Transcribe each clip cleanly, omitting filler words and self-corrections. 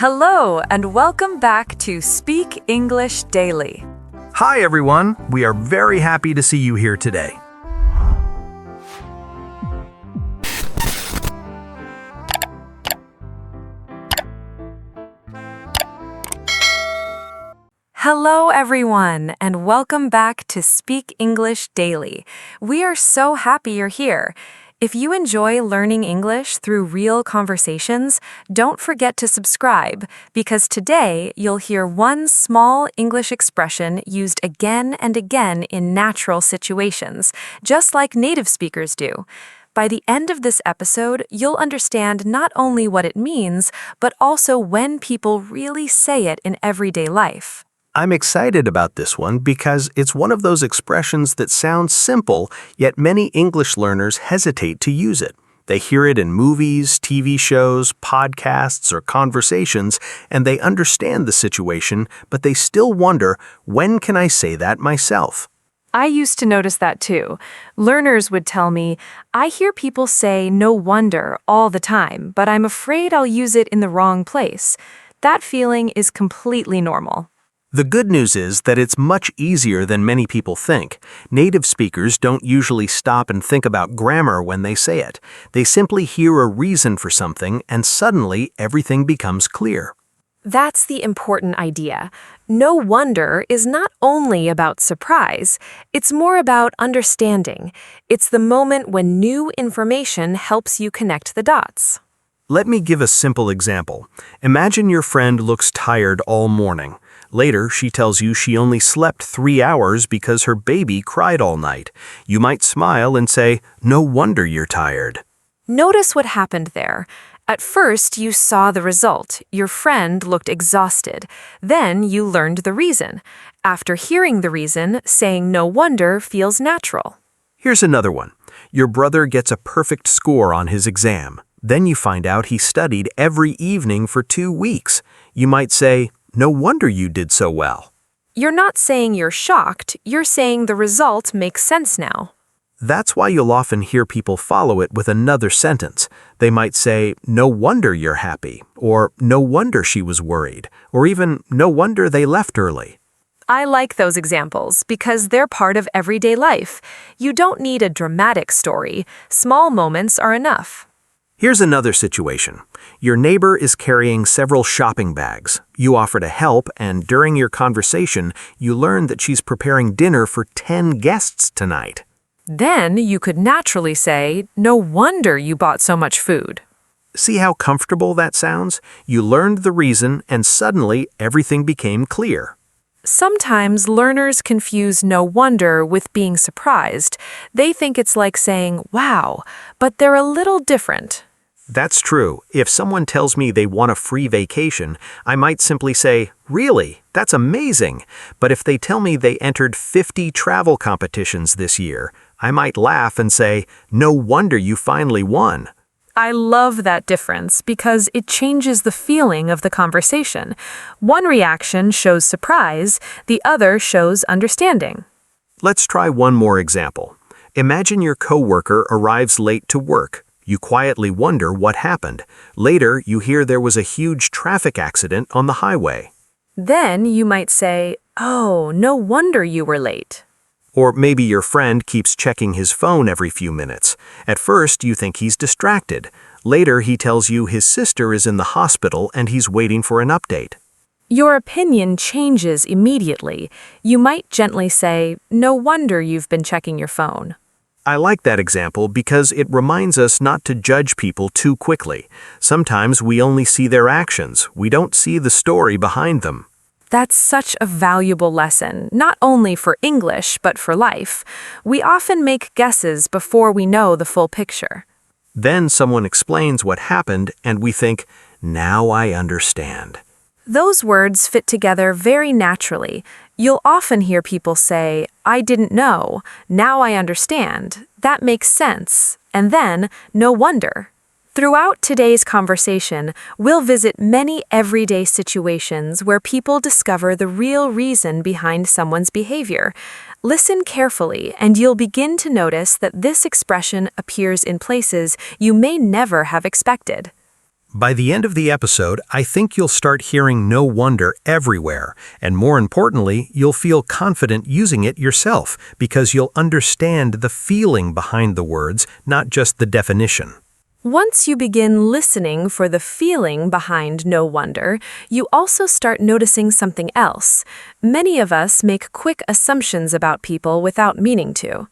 Hello, and welcome back to Speak English Daily. Hi everyone, we are very happy to see you here today. Hello, everyone, and welcome back to Speak English Daily. We are so happy you're here. If you enjoy learning English through real conversations, don't forget to subscribe, because today you'll hear one small English expression used again and again in natural situations, just like native speakers do. By the end of this episode, you'll understand not only what it means, but also when people really say it in everyday life. I'm excited about this one because it's one of those expressions that sounds simple, yet many English learners hesitate to use it. They hear it in movies, TV shows, podcasts, or conversations, and they understand the situation, but they still wonder, when can I say that myself? I used to notice that too. Learners would tell me, I hear people say "no wonder" all the time, but I'm afraid I'll use it in the wrong place. That feeling is completely normal. The good news is that it's much easier than many people think. Native speakers don't usually stop and think about grammar when they say it. They simply hear a reason for something, and suddenly everything becomes clear. That's the important idea. No wonder is not only about surprise, it's more about understanding. It's the moment when new information helps you connect the dots. Let me give a simple example. Imagine your friend looks tired all morning. Later, she tells you she only slept 3 hours because her baby cried all night. You might smile and say, "No wonder you're tired." Notice what happened there. At first, you saw the result. Your friend looked exhausted. Then you learned the reason. After hearing the reason, saying "no wonder" feels natural. Here's another one. Your brother gets a perfect score on his exam. Then you find out he studied every evening for 2 weeks. You might say, "No wonder you did so well." You're not saying you're shocked, you're saying the result makes sense now. That's why you'll often hear people follow it with another sentence. They might say, "No wonder you're happy," or "No wonder she was worried," or even "No wonder they left early." I like those examples because they're part of everyday life. You don't need a dramatic story. Small moments are enough. Here's another situation. Your neighbor is carrying several shopping bags. You offer to help, and during your conversation, you learn that she's preparing dinner for 10 guests tonight. Then you could naturally say, "No wonder you bought so much food." See how comfortable that sounds? You learned the reason, and suddenly everything became clear. Sometimes learners confuse "no wonder" with being surprised. They think it's like saying, "Wow," but they're a little different. That's true. If someone tells me they want a free vacation, I might simply say, "Really? That's amazing." But if they tell me they entered 50 travel competitions this year, I might laugh and say, "No wonder you finally won." I love that difference because it changes the feeling of the conversation. One reaction shows surprise, the other shows understanding. Let's try one more example. Imagine your coworker arrives late to work. You quietly wonder what happened. Later, you hear there was a huge traffic accident on the highway. Then you might say, "Oh, no wonder you were late." Or maybe your friend keeps checking his phone every few minutes. At first, you think he's distracted. Later, he tells you his sister is in the hospital and he's waiting for an update. Your opinion changes immediately. You might gently say, "No wonder you've been checking your phone." I like that example because it reminds us not to judge people too quickly. Sometimes we only see their actions. We don't see the story behind them. That's such a valuable lesson, not only for English, but for life. We often make guesses before we know the full picture. Then someone explains what happened and we think, "Now I understand." Those words fit together very naturally. You'll often hear people say, "I didn't know. Now I understand. That makes sense." And then, "No wonder." Throughout today's conversation, we'll visit many everyday situations where people discover the real reason behind someone's behavior. Listen carefully, and you'll begin to notice that this expression appears in places you may never have expected. By the end of the episode, I think you'll start hearing "no wonder" everywhere, and more importantly, you'll feel confident using it yourself because you'll understand the feeling behind the words, not just the definition. Once you begin listening for the feeling behind "no wonder," you also start noticing something else. Many of us make quick assumptions about people without meaning to.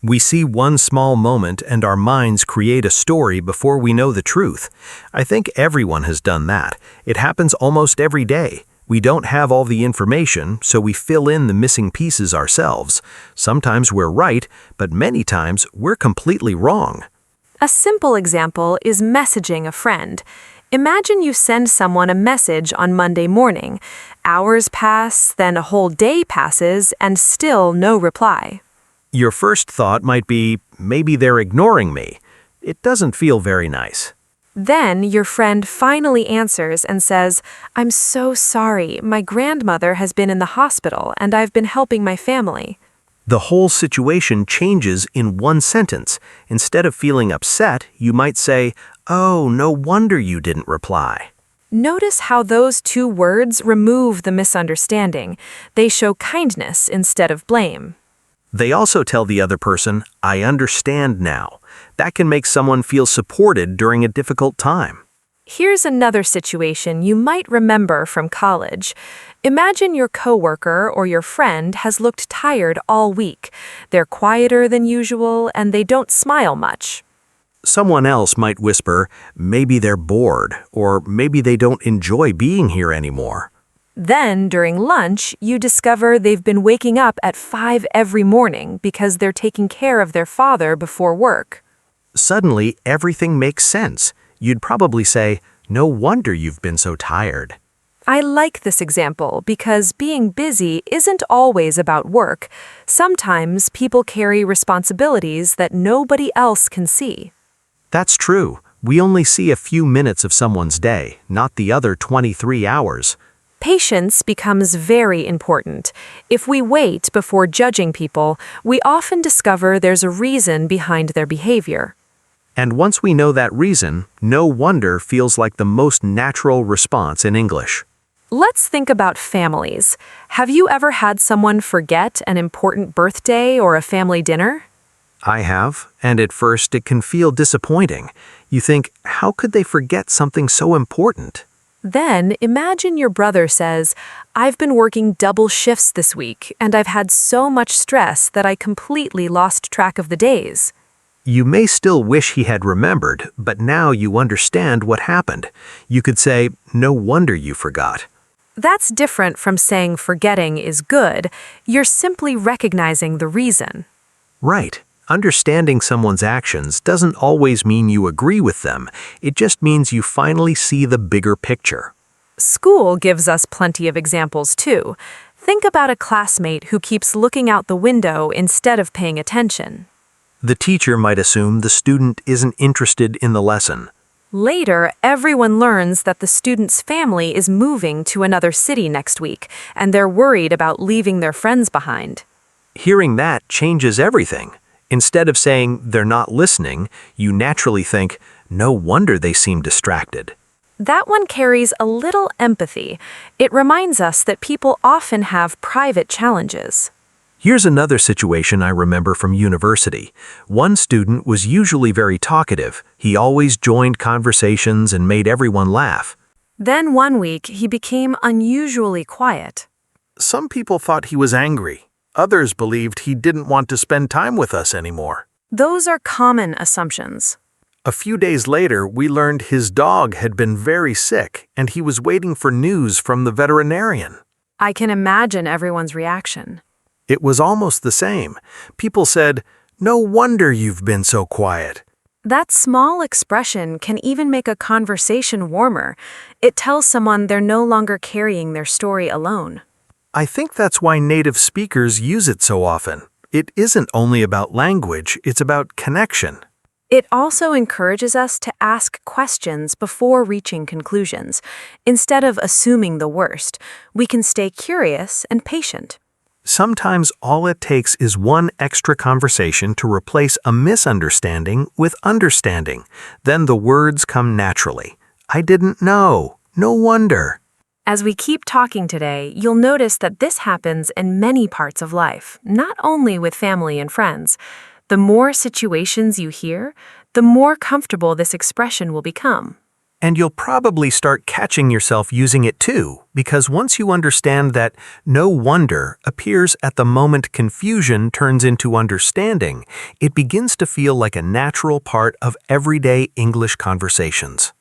We see one small moment and our minds create a story before we know the truth. I think everyone has done that. It happens almost every day. We don't have all the information, so we fill in the missing pieces ourselves. Sometimes we're right, but many times we're completely wrong. A simple example is messaging a friend. Imagine you send someone a message on Monday morning. Hours pass, then a whole day passes, and still no reply. Your first thought might be, maybe they're ignoring me. It doesn't feel very nice. Then your friend finally answers and says, "I'm so sorry. My grandmother has been in the hospital and I've been helping my family." The whole situation changes in one sentence. Instead of feeling upset, you might say, "Oh, no wonder you didn't reply." Notice how those two words remove the misunderstanding. They show kindness instead of blame. They also tell the other person, "I understand now." That can make someone feel supported during a difficult time. Here's another situation you might remember from college. Imagine your coworker or your friend has looked tired all week. They're quieter than usual and they don't smile much. Someone else might whisper, maybe they're bored, or maybe they don't enjoy being here anymore. Then, during lunch, you discover they've been waking up at 5 every morning because they're taking care of their father before work. Suddenly, everything makes sense. You'd probably say, "No wonder you've been so tired." I like this example because being busy isn't always about work. Sometimes people carry responsibilities that nobody else can see. That's true. We only see a few minutes of someone's day, not the other 23 hours. Patience becomes very important. If we wait before judging people, we often discover there's a reason behind their behavior. And once we know that reason, "no wonder" feels like the most natural response in English. Let's think about families. Have you ever had someone forget an important birthday or a family dinner? I have, and at first it can feel disappointing. You think, how could they forget something so important? Then imagine your brother says, "I've been working double shifts this week, and I've had so much stress that I completely lost track of the days." You may still wish he had remembered, but now you understand what happened. You could say, "No wonder you forgot." That's different from saying forgetting is good. You're simply recognizing the reason. Right. Understanding someone's actions doesn't always mean you agree with them. It just means you finally see the bigger picture. School gives us plenty of examples too. Think about a classmate who keeps looking out the window instead of paying attention. The teacher might assume the student isn't interested in the lesson. Later, everyone learns that the student's family is moving to another city next week, and they're worried about leaving their friends behind. Hearing that changes everything. Instead of saying they're not listening, you naturally think, "No wonder they seem distracted." That one carries a little empathy. It reminds us that people often have private challenges. Here's another situation I remember from university. One student was usually very talkative. He always joined conversations and made everyone laugh. Then one week, he became unusually quiet. Some people thought he was angry. Others believed he didn't want to spend time with us anymore. Those are common assumptions. A few days later, we learned his dog had been very sick and he was waiting for news from the veterinarian. I can imagine everyone's reaction. It was almost the same. People said, "No wonder you've been so quiet." That small expression can even make a conversation warmer. It tells someone they're no longer carrying their story alone. I think that's why native speakers use it so often. It isn't only about language, it's about connection. It also encourages us to ask questions before reaching conclusions. Instead of assuming the worst, we can stay curious and patient. Sometimes all it takes is one extra conversation to replace a misunderstanding with understanding. Then the words come naturally. I didn't know. No wonder. As we keep talking today, you'll notice that this happens in many parts of life, not only with family and friends. The more situations you hear, the more comfortable this expression will become. And you'll probably start catching yourself using it too, because once you understand that no wonder appears at the moment confusion turns into understanding, it begins to feel like a natural part of everyday English conversations.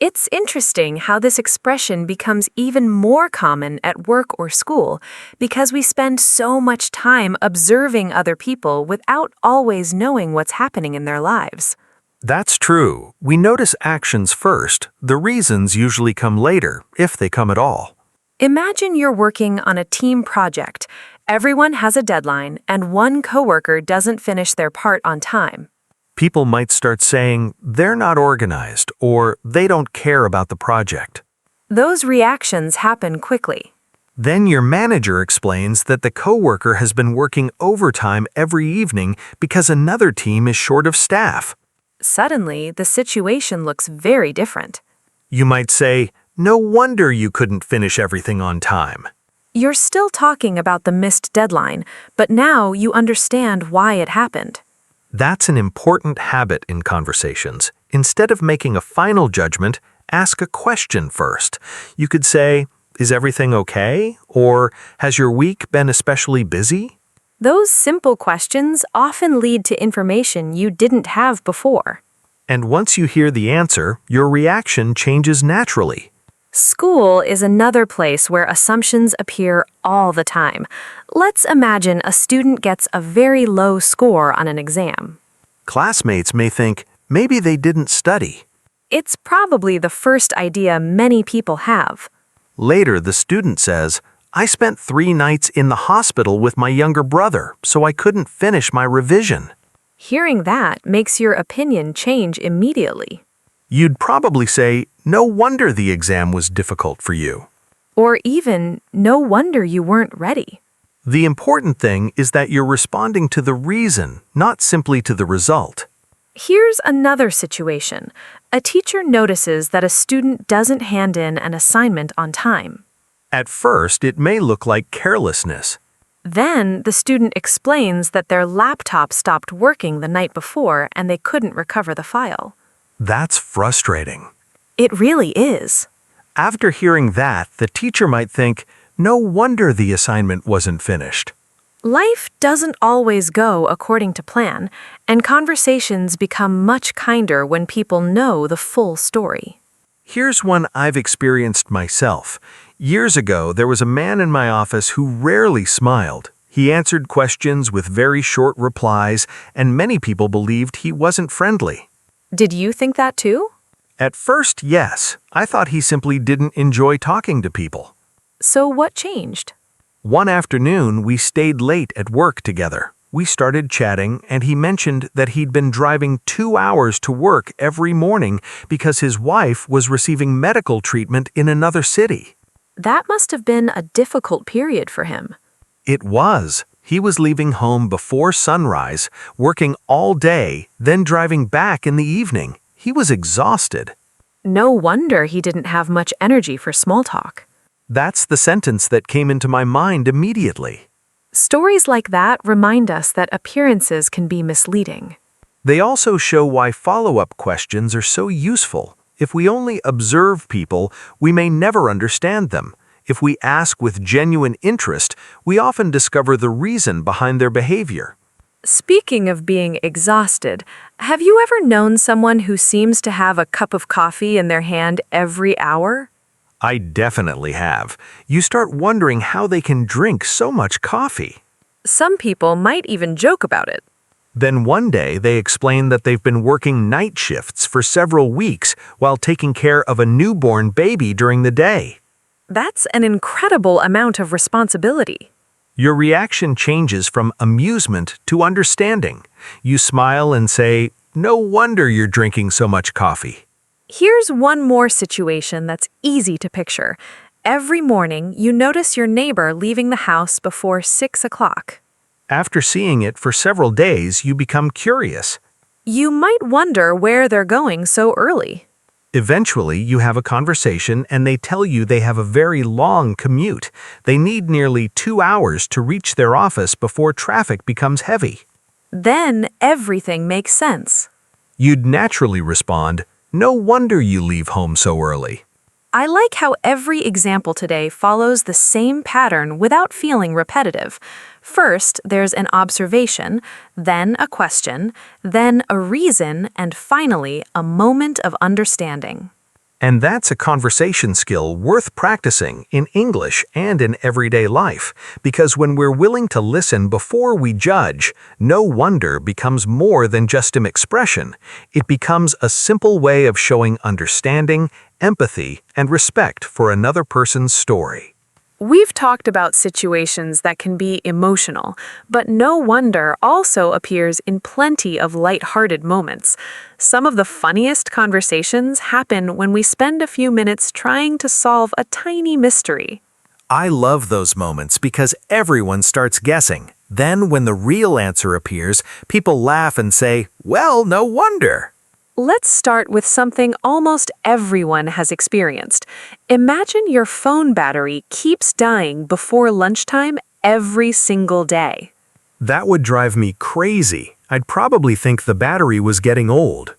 It's interesting how this expression becomes even more common at work or school because we spend so much time observing other people without always knowing what's happening in their lives. That's true. We notice actions first. The reasons usually come later, if they come at all. Imagine you're working on a team project. Everyone has a deadline, and one coworker doesn't finish their part on time. People might start saying they're not organized or they don't care about the project. Those reactions happen quickly. Then your manager explains that the coworker has been working overtime every evening because another team is short of staff. Suddenly, the situation looks very different. You might say, "No wonder you couldn't finish everything on time." You're still talking about the missed deadline, but now you understand why it happened. That's an important habit in conversations. Instead of making a final judgment, ask a question first. You could say, "Is everything okay?" Or, "Has your week been especially busy?" Those simple questions often lead to information you didn't have before. And once you hear the answer, your reaction changes naturally. School is another place where assumptions appear all the time. Let's imagine a student gets a very low score on an exam. Classmates may think, maybe they didn't study. It's probably the first idea many people have. Later, the student says, "I spent 3 nights in the hospital with my younger brother, so I couldn't finish my revision." Hearing that makes your opinion change immediately. You'd probably say, "No wonder the exam was difficult for you." Or even, no wonder you weren't ready. The important thing is that you're responding to the reason, not simply to the result. Here's another situation. A teacher notices that a student doesn't hand in an assignment on time. At first, it may look like carelessness. Then, the student explains that their laptop stopped working the night before and they couldn't recover the file. That's frustrating. It really is. After hearing that, the teacher might think, "No wonder the assignment wasn't finished." Life doesn't always go according to plan, and conversations become much kinder when people know the full story. Here's one I've experienced myself. Years ago, there was a man in my office who rarely smiled. He answered questions with very short replies, and many people believed he wasn't friendly. Did you think that too? At first, yes. I thought he simply didn't enjoy talking to people. So what changed? One afternoon, we stayed late at work together. We started chatting, and he mentioned that he'd been driving 2 hours to work every morning because his wife was receiving medical treatment in another city. That must have been a difficult period for him. It was. He was leaving home before sunrise, working all day, then driving back in the evening. He was exhausted. No wonder he didn't have much energy for small talk. That's the sentence that came into my mind immediately. Stories like that remind us that appearances can be misleading. They also show why follow-up questions are so useful. If we only observe people, we may never understand them. If we ask with genuine interest, we often discover the reason behind their behavior. Speaking of being exhausted, have you ever known someone who seems to have a cup of coffee in their hand every hour? I definitely have. You start wondering how they can drink so much coffee. Some people might even joke about it. Then one day they explain that they've been working night shifts for several weeks while taking care of a newborn baby during the day. That's an incredible amount of responsibility. Your reaction changes from amusement to understanding. You smile and say, "No wonder you're drinking so much coffee." Here's one more situation that's easy to picture. Every morning, you notice your neighbor leaving the house before 6 o'clock. After seeing it for several days, you become curious. You might wonder where they're going so early. Eventually, you have a conversation and they tell you they have a very long commute. They need nearly 2 hours to reach their office before traffic becomes heavy. Then everything makes sense. You'd naturally respond, "No wonder you leave home so early." I like how every example today follows the same pattern without feeling repetitive. First, there's an observation, then a question, then a reason, and finally, a moment of understanding. And that's a conversation skill worth practicing in English and in everyday life, because when we're willing to listen before we judge, no wonder becomes more than just an expression. It becomes a simple way of showing understanding, empathy, and respect for another person's story. We've talked about situations that can be emotional, but no wonder also appears in plenty of light-hearted moments. Some of the funniest conversations happen when we spend a few minutes trying to solve a tiny mystery. I love those moments because everyone starts guessing. Then when the real answer appears, people laugh and say, "Well, no wonder." Let's start with something almost everyone has experienced. Imagine your phone battery keeps dying before lunchtime every single day. That would drive me crazy. I'd probably think the battery was getting old.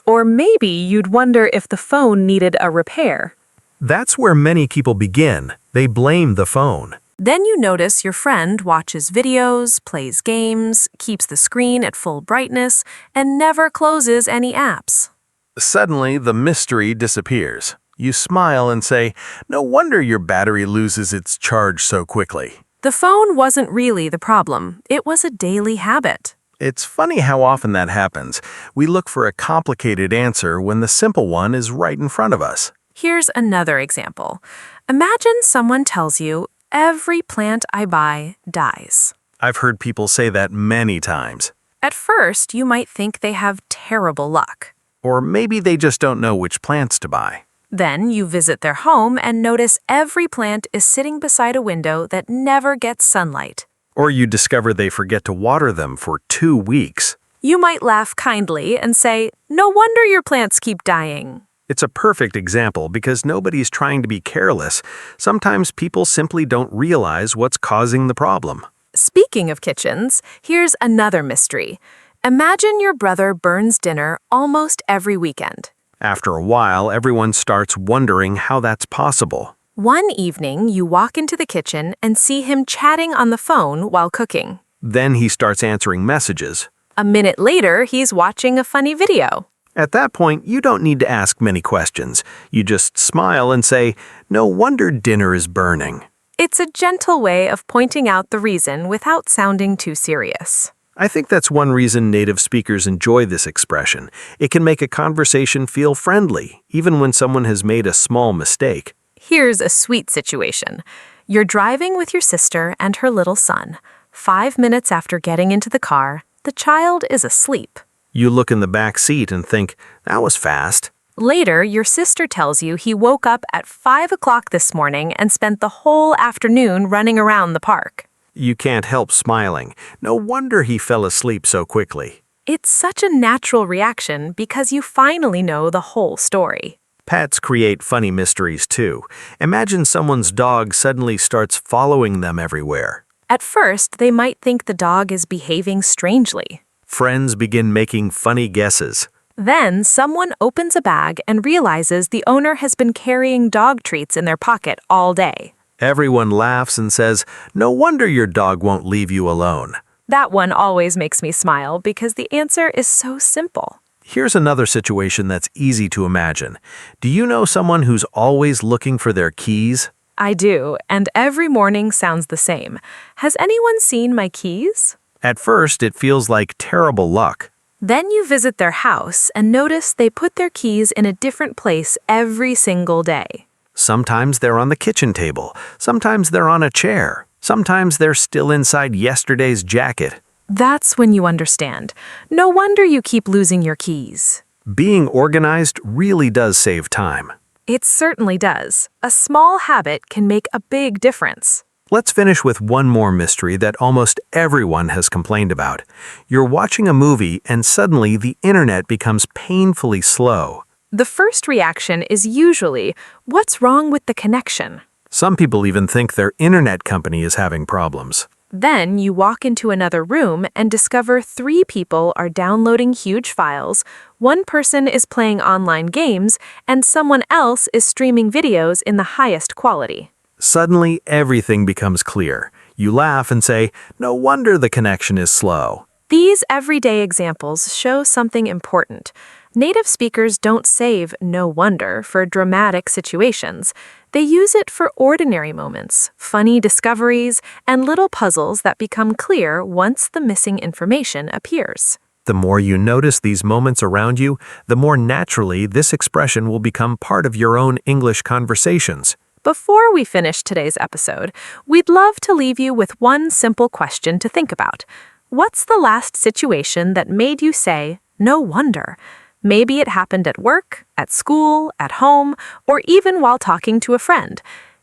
Or maybe you'd wonder if the phone needed a repair. That's where many people begin. They blame the phone. Then you notice your friend watches videos, plays games, keeps the screen at full brightness, and never closes any apps. Suddenly, the mystery disappears. You smile and say, "No wonder your battery loses its charge so quickly." The phone wasn't really the problem. It was a daily habit. It's funny how often that happens. We look for a complicated answer when the simple one is right in front of us. Here's another example. Imagine someone tells you, "Every plant I buy dies." I've heard people say that many times. At first, you might think they have terrible luck. Or maybe they just don't know which plants to buy. Then you visit their home and notice every plant is sitting beside a window that never gets sunlight. Or you discover they forget to water them for 2 weeks. You might laugh kindly and say, "No wonder your plants keep dying." It's a perfect example because nobody's trying to be careless. Sometimes people simply don't realize what's causing the problem. Speaking of kitchens, here's another mystery. Imagine your brother burns dinner almost every weekend. After a while, everyone starts wondering how that's possible. One evening, you walk into the kitchen and see him chatting on the phone while cooking. Then he starts answering messages. A minute later, he's watching a funny video. At that point, you don't need to ask many questions. You just smile and say, "No wonder dinner is burning." It's a gentle way of pointing out the reason without sounding too serious. I think that's one reason native speakers enjoy this expression. It can make a conversation feel friendly, even when someone has made a small mistake. Here's a sweet situation. You're driving with your sister and her little son. 5 minutes after getting into the car, the child is asleep. You look in the back seat and think, "That was fast." Later, your sister tells you he woke up at 5 o'clock this morning and spent the whole afternoon running around the park. You can't help smiling. No wonder he fell asleep so quickly. It's such a natural reaction because you finally know the whole story. Pets create funny mysteries too. Imagine someone's dog suddenly starts following them everywhere. At first, they might think the dog is behaving strangely. Friends begin making funny guesses. Then, someone opens a bag and realizes the owner has been carrying dog treats in their pocket all day. Everyone laughs and says, "No wonder your dog won't leave you alone." That one always makes me smile because the answer is so simple. Here's another situation that's easy to imagine. Do you know someone who's always looking for their keys? I do, and every morning sounds the same. Has anyone seen my keys? At first, it feels like terrible luck. Then you visit their house and notice they put their keys in a different place every single day. Sometimes they're on the kitchen table. Sometimes they're on a chair. Sometimes they're still inside yesterday's jacket. That's when you understand. No wonder you keep losing your keys. Being organized really does save time. It certainly does. A small habit can make a big difference. Let's finish with one more mystery that almost everyone has complained about. You're watching a movie and suddenly the internet becomes painfully slow. The first reaction is usually, "What's wrong with the connection?" Some people even think their internet company is having problems. Then you walk into another room and discover 3 people are downloading huge files, 1 person is playing online games, and someone else is streaming videos in the highest quality. Suddenly, everything becomes clear. You laugh and say, "No wonder the connection is slow." These everyday examples show something important. Native speakers don't save "no wonder" for dramatic situations. They use it for ordinary moments, funny discoveries, and little puzzles that become clear once the missing information appears. The more you notice these moments around you, the more naturally this expression will become part of your own English conversations. Before we finish today's episode, we'd love to leave you with one simple question to think about. What's the last situation that made you say, "No wonder"? Maybe it happened at work, at school, at home, or even while talking to a friend.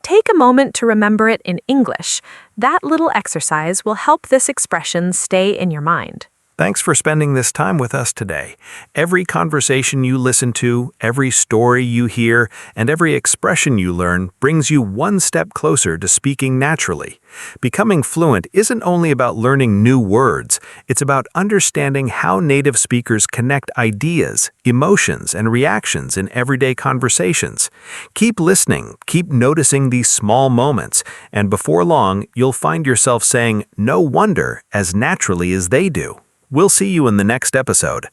Take a moment to remember it in English. That little exercise will help this expression stay in your mind. Thanks for spending this time with us today. Every conversation you listen to, every story you hear, and every expression you learn brings you one step closer to speaking naturally. Becoming fluent isn't only about learning new words, it's about understanding how native speakers connect ideas, emotions, and reactions in everyday conversations. Keep listening, keep noticing these small moments, and before long, you'll find yourself saying "no wonder" as naturally as they do. We'll see you in the next episode.